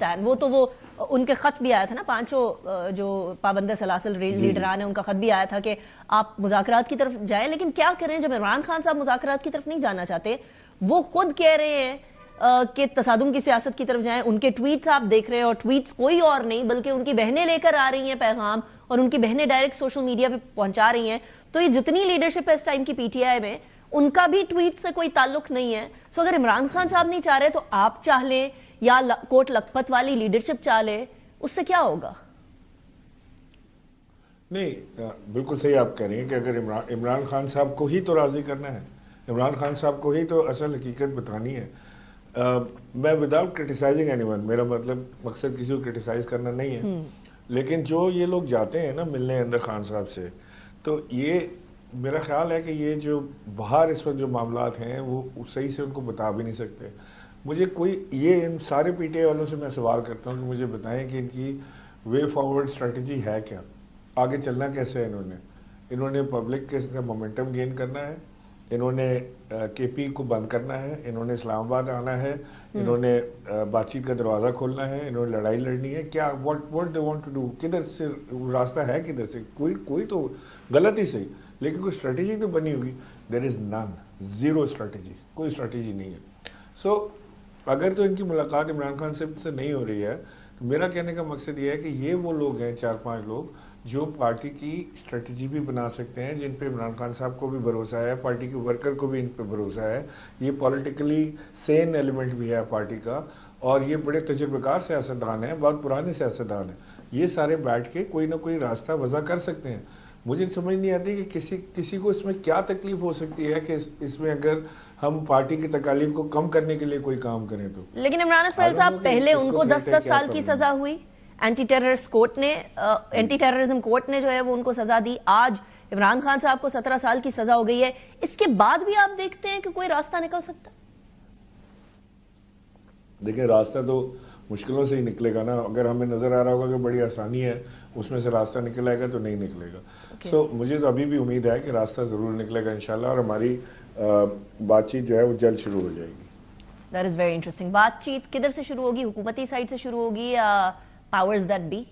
stand. وہ ان کے خط بھی آیا تھا نا, 5 جو پابند سلاسل لیڈران ہیں ان کا خط بھی آیا تھا کہ آپ مذاکرات کی طرف جائیں, لیکن کیا کریں جب عمران خان صاحب مذاکرات کی طرف نہیں جانا چاہتے. وہ خود کہہ رہے ہیں کہ تصادم کی سیاست کی طرف جائیں. ان کے ٹویٹس آپ دیکھ رہے ہیں, اور ٹویٹس کوئی اور نہیں بلکہ ان کی بہنیں لے کر آ رہی ہیں پیغام, اور ان کی بہنیں ڈائریکٹ سوشل میڈیا پہ پہنچا رہی ہیں. تو یہ جتنی لیڈرشپ ہے اس ٹائم کی پی ٹی آئی میں, ان کا بھی ٹویٹ سے کوئی تعلق نہیں ہے. سو اگر عمران خان صاحب نہیں چاہ رہے تو آپ چاہ لیں یا کوٹ لکھپت والی لیڈرشپ چاہ لے, اس سے کیا ہوگا؟ نہیں, بالکل صحیح آپ کہہ رہی ہیں کہ اگر عمران خان صاحب کو ہی تو راضی کرنا ہے, عمران خان صاحب کو ہی تو اصل حقیقت بتانی ہے. میں وداؤٹ کرٹیسائزنگ اینی ون, میرا مقصد کسی کو کرٹیسائز کرنا نہیں ہے, لیکن جو یہ لوگ جاتے ہیں نا ملنے اندر خان صاحب سے, تو یہ میرا خیال ہے کہ یہ جو باہر اس وقت جو معاملات ہیں وہ صحیح سے ان کو بتا بھی نہیں سکتے. مجھے یہ ان سارے پی ٹی آئی والوں سے میں سوال کرتا ہوں کہ مجھے بتائیں کہ ان کی وے فارورڈ اسٹریٹجی ہے کیا, آگے چلنا کیسے ہے. انہوں نے پبلک کے ساتھ مومنٹم گین کرنا ہے, انہوں نے کے پی کو بند کرنا ہے, انہوں نے اسلام آباد آنا ہے, انہوں نے بات چیت کا دروازہ کھولنا ہے, انہوں نے لڑائی لڑنی ہے. کیا what they want to do, کدھر سے راستہ ہے, کدھر سے کوئی تو غلط ہی صحیح, لیکن کوئی اسٹریٹجی تو بنی ہوگی. دیر از نن, زیرو اسٹریٹجی, کوئی اسٹریٹجی نہیں ہے. سو اگر تو ان کی ملاقات عمران خان سے نہیں ہو رہی ہے, تو میرا کہنے کا مقصد یہ ہے کہ یہ وہ لوگ ہیں 4-5 لوگ جو پارٹی کی اسٹریٹجی بھی بنا سکتے ہیں, جن پہ عمران خان صاحب کو بھی بھروسہ ہے, پارٹی کے ورکر کو بھی ان پہ بھروسہ ہے. یہ پولیٹیکلی سین ایلیمنٹ بھی ہے پارٹی کا, اور یہ بڑے تجربہ کار سیاستدان ہیں, بہت پرانے سیاستدان ہیں. یہ سارے بیٹھ کے کوئی نہ کوئی راستہ وضع کر سکتے ہیں. مجھے سمجھ نہیں آتی کہ کسی کو اس میں کیا تکلیف ہو سکتی ہے کہ اس میں اگر ہم پارٹی کی تکالیف کو کم کرنے کے لیے کوئی کام کریں تو. لیکن عمران اسماعیل صاحب, پہلے ان کو 10 سال کی سزا ہوئی, اینٹی ٹیررزم کورٹ نے جو ہے وہ ان کو سزا دی. آج عمران خان صاحب کو 17 سال کی سزا ہو گئی ہے. اس کے بعد بھی آپ دیکھتے ہیں کہ کوئی راستہ نکل سکتا؟ دیکھیں, راستہ تو مشکلوں سے ہی نکلے گا نا. اگر ہمیں نظر آ رہا ہوگا کہ بڑی آسانی ہے, اس میں سے راستہ نکل آئے گا تو نہیں نکلے گا. سو مجھے تو ابھی بھی امید ہے کہ راستہ ضرور نکلے گا انشاءاللہ, اور ہماری بات چیت جو ہے وہ جلد شروع ہو جائے گی. That is very interesting. بات چیت کدھر سے شروع ہوگی, حکومتی سائٹ سے شروع ہوگی یا powers that be؟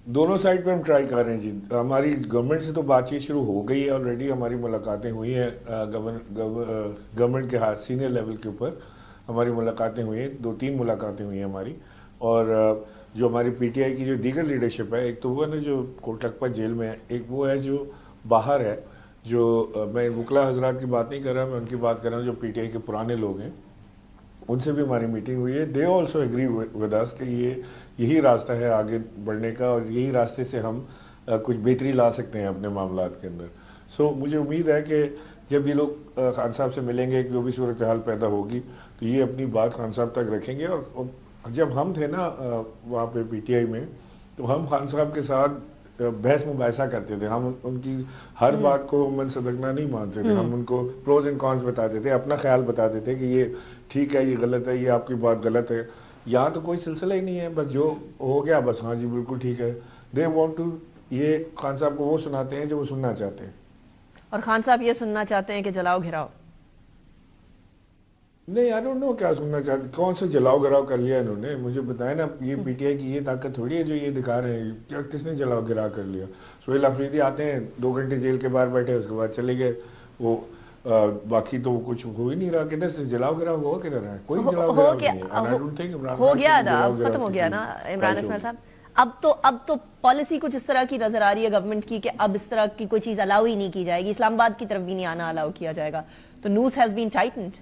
دونوں سائٹ پہ ہم ٹرائی کر رہے ہیں جی. ہماری گورنمنٹ سے تو بات چیت شروع ہو گئی ہے آلریڈی, ہماری ملاقاتیں ہوئی ہیں گورنمنٹ کے ہاتھ سینئر لیول کے اوپر ہماری ملاقاتیں ہوئی ہیں, 2-3 ملاقاتیں ہوئی ہیں ہماری. اور جو ہماری پی ٹی آئی کی جو دیگر لیڈرشپ ہے, ایک تو وہ ہے نا جو کوٹ لکھپت جیل میں ہے, ایک وہ ہے جو باہر ہے, جو میں وکلا حضرات کی بات نہیں کر رہا, میں ان کی بات کر رہا ہوں جو پی ٹی آئی کے پرانے لوگ ہیں. ان سے بھی ہماری میٹنگ ہوئی ہے. دے آلسو ایگری ود اس کہ یہی راستہ ہے آگے بڑھنے کا, اور یہی راستے سے ہم کچھ بہتری لا سکتے ہیں اپنے معاملات کے اندر. سو مجھے امید ہے کہ جب یہ لوگ خان صاحب سے ملیں گے, جو بھی صورتحال پیدا ہوگی, تو یہ اپنی بات خان صاحب تک رکھیں گے. اور جب ہم تھے نا وہاں پہ پی ٹی آئی میں, تو ہم خان صاحب کے ساتھ بحث مباحثہ کرتے تھے. ہم ان کی ہر بات کو من صدقنا نہیں مانتے تھے, ہم ان کو پروز اینڈ کونس بتاتے تھے, اپنا خیال بتاتے تھے کہ یہ ٹھیک ہے, یہ غلط ہے, یہ آپ کی بات غلط ہے. یہاں تو کوئی سلسلہ ہی نہیں ہے, بس جو ہو گیا بس ہاں جی بالکل ٹھیک ہے. دے وانٹ ٹو, یہ خان صاحب کو وہ سناتے ہیں جو وہ سننا چاہتے ہیں, اور خان صاحب یہ سننا چاہتے ہیں کہ جلاؤ گھراؤ. نہیں, آئی ڈونٹ نو کیا سننا چاہتے, کون سے جلاؤ گھراؤ کر لیا انہوں نے, مجھے بتائیں نا. یہ پی ٹی آئی کی یہ طاقت تھوڑی ہے جو یہ دکھا رہے ہیں. کیا کس نے جلاؤ گھراؤ کر لیا؟ سہیل آفریدی آتے ہیں 2 گھنٹے جیل کے باہر بیٹھے, اس کے بعد چلے گئے. وہ باقی تو کچھ ہو ہی نہیں رہا. کدھر سے جلاؤ گھراؤ ہوا, کدھر ہے کوئی جلاؤ گھراؤ نہیں ہے. ہو گیا نا, ختم ہو گیا نا عمران اسماعیل صاحب. اب تو پالیسی کچھ اس طرح کی نظر آ رہی ہے گورنمنٹ کی کہ اب اس طرح کی کوئی چیز الاؤ ہی نہیں کی جائے گی, اسلام آباد کی طرف بھی نہیں آنا الاؤ کیا جائے گا. تو noose has been tightened.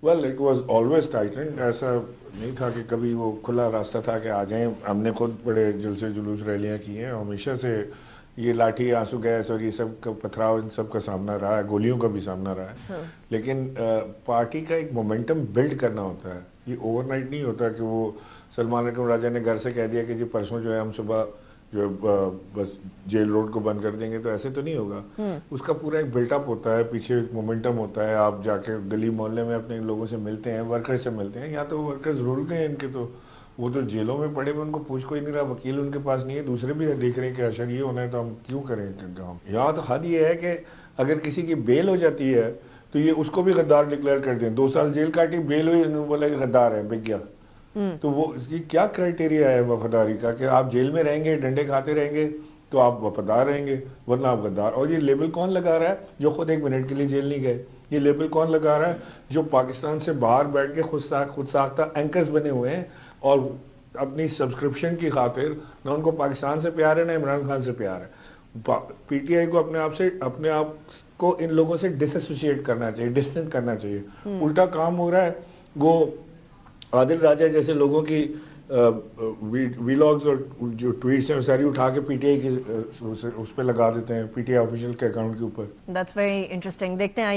Well, it was always tightened. ایسا نہیں تھا کہ کبھی وہ کھلا راستہ تھا کہ آ جائیں. ہم نے خود بڑے جلسے جلوس ریلیاں کی ہیں, ہمیشہ سے یہ لاٹھی, آنسو گیس اور یہ سب کا پتھراؤ, ان سب کا سامنا رہا ہے, گولیوں کا بھی سامنا رہا ہے. لیکن پارٹی کا ایک مومنٹم بلڈ کرنا ہوتا ہے. یہ اوور نائٹ نہیں ہوتا کہ وہ سلمان اکرم راجہ نے گھر سے کہہ دیا کہ جی پرسوں جو ہے ہم صبح جو بس جیل روڈ کو بند کر دیں گے, تو ایسے تو نہیں ہوگا. اس کا پورا ایک بلٹ اپ ہوتا ہے, پیچھے ایک مومنٹم ہوتا ہے. آپ جا کے گلی محلے میں اپنے لوگوں سے ملتے ہیں, ورکر سے ملتے ہیں. یہاں تو ورکرز رول گئے ہیں ان کے, تو وہ تو جیلوں میں پڑے ہوئے, ان کو پوچھ کوئی نہیں رہا, وکیل ان کے پاس نہیں ہے. دوسرے بھی دیکھ رہے ہیں کہ اشر یہ ہونا ہے تو ہم کیوں کریں کام. یہاں تو حد یہ ہے کہ اگر کسی کی بیل ہو جاتی ہے تو یہ اس کو بھی غدار ڈکلیئر کر دیں. 2 سال جیل کاٹی, بیل ہوئی, انہوں نے بولا کہ غدار ہے, بک گیا. تو وہ یہ کیا کرائٹیریا ہے وفاداری کا, کہ آپ جیل میں رہیں گے, ڈنڈے کھاتے رہیں گے تو آپ وفادار رہیں گے, ورنہ آپ غدار. اور یہ لیبل کون لگا رہا ہے؟ جو خود 1 منٹ کے لیے جیل نہیں گئے. یہ لیبل کون لگا رہا ہے؟ جو پاکستان سے باہر بیٹھ کے خود ساختہ اینکرز بنے ہوئے ہیں, اور اپنی سبسکرپشن کی خاطر نہ ان کو پاکستان سے پیار ہے نہ عمران خان سے پیار ہے. پی ٹی آئی کو اپنے آپ کو ان لوگوں سے ڈس ایسوسیٹ کرنا چاہیے, ڈسٹنس کرنا چاہیے. الٹا کام ہو رہا ہے. وہ عادل راجہ جیسے لوگوں کی ویلاگز اور جو ٹویٹس ہیں ساری اٹھا کے پی ٹی آئی کی اس پہ لگا دیتے ہیں, پی ٹی آئی آفیشیل کے اکاؤنٹ کے اوپر. That's very interesting. دیکھتے ہیں